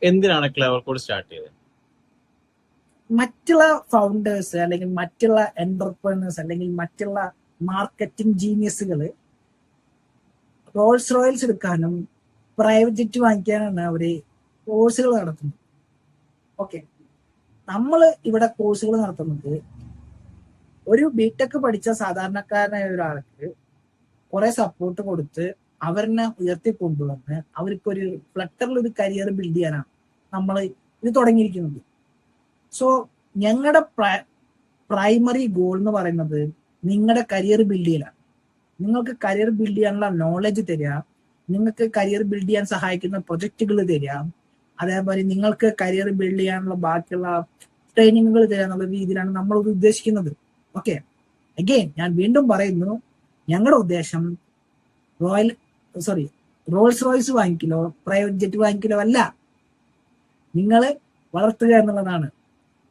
എന്തിനാണ് clever code start ചെയ്തത്? മറ്റുള്ള ഫൗണ്ടേഴ്സ് അല്ലെങ്കിൽ മറ്റുള്ള എന്റർപ്രണേഴ്സ് അല്ലെങ്കിൽ മറ്റുള്ള മാർക്കറ്റിംഗ് ജീനിയസുകൾ റോൾസ് റോയൽസ് എടുക്കാനും പ്രൈവറ്റ് ജെറ്റ് വാങ്ങിക്കാനാണ് അവര് കോഴ്സുകൾ നടത്തുന്നത്. ഓക്കെ, നമ്മൾ ഇവിടെ കോഴ്സുകൾ നടത്തുന്നത് ഒരു ബിടെക് പഠിച്ച സാധാരണക്കാരനായ ഒരാൾക്ക് കുറെ സപ്പോർട്ട് കൊടുത്ത് അവരിനെ ഉയർത്തി കൊണ്ടുവന്ന് അവർക്കൊരു ഫ്ലട്ടറിൽ ഒരു കരിയർ ബിൽഡ് ചെയ്യാനാണ് നമ്മൾ ഇത് തുടങ്ങിയിരിക്കുന്നത്. സോ ഞങ്ങളുടെ പ്രൈമറി ഗോൾ എന്ന് പറയുന്നത് നിങ്ങളുടെ കരിയർ ബിൽഡ് ചെയ്യലാണ്. നിങ്ങൾക്ക് കരിയർ ബിൽഡ് ചെയ്യാനുള്ള നോളജ് തരിക, നിങ്ങൾക്ക് കരിയർ ബിൽഡ് ചെയ്യാൻ സഹായിക്കുന്ന പ്രൊജക്റ്റുകൾ തരിക, അതേപോലെ നിങ്ങൾക്ക് കരിയർ ബിൽഡ് ചെയ്യാനുള്ള ബാക്കിയുള്ള ട്രെയിനിങ്ങുകൾ തരിക എന്നുള്ള രീതിയിലാണ് നമ്മൾ ഉദ്ദേശിക്കുന്നത്. ഓക്കെ, അഗെയിൻ ഞാൻ വീണ്ടും പറയുന്നു, ഞങ്ങളുടെ ഉദ്ദേശം റോൾസ് റോയ്സ് വാങ്ങിക്കലോ പ്രൈവറ്റ് ജെറ്റ് വാങ്ങിക്കലോ അല്ല, നിങ്ങൾ വളർത്തുക എന്നുള്ളതാണ്.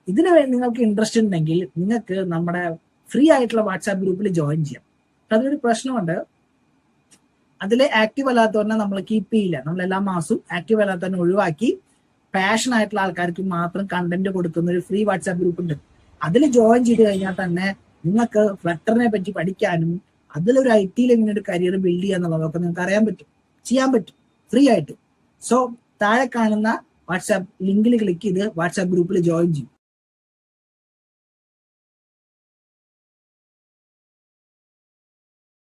ഇതിന് വേണ്ടി നിങ്ങൾക്ക് ഇൻട്രസ്റ്റ് ഉണ്ടെങ്കിൽ നിങ്ങൾക്ക് നമ്മുടെ ഫ്രീ ആയിട്ടുള്ള വാട്സാപ്പ് ഗ്രൂപ്പിൽ ജോയിൻ ചെയ്യാം. അതിനൊരു പ്രശ്നമുണ്ട്, അതിൽ ആക്റ്റീവ് അല്ലാത്തവരെ നമ്മൾ കീപ്പ് ചെയ്യില്ല. നമ്മൾ എല്ലാ മാസവും ആക്റ്റീവ് അല്ലാത്തവരെ ഒഴിവാക്കി പാഷൻ ആയിട്ടുള്ള ആൾക്കാർക്ക് മാത്രം കണ്ടന്റ് കൊടുക്കുന്ന ഒരു ഫ്രീ വാട്സാപ്പ് ഗ്രൂപ്പ് ഉണ്ട്. അതിൽ ജോയിൻ ചെയ്ത് കഴിഞ്ഞാൽ തന്നെ നിങ്ങൾക്ക് ഫ്ലട്ടറിനെ പറ്റി പഠിക്കാനും അതിലൊരു IT-യിൽ എങ്ങനെ ഒരു കരിയർ ബിൽഡ് ചെയ്യുക എന്നുള്ളതൊക്കെ നിങ്ങൾക്ക് അറിയാൻ പറ്റും, ചെയ്യാൻ പറ്റും ഫ്രീ ആയിട്ട്. സോ താഴെ കാണുന്ന വാട്സാപ്പ് ലിങ്കിൽ ക്ലിക്ക് ചെയ്ത് വാട്സാപ്പ് ഗ്രൂപ്പിൽ ജോയിൻ ചെയ്യും.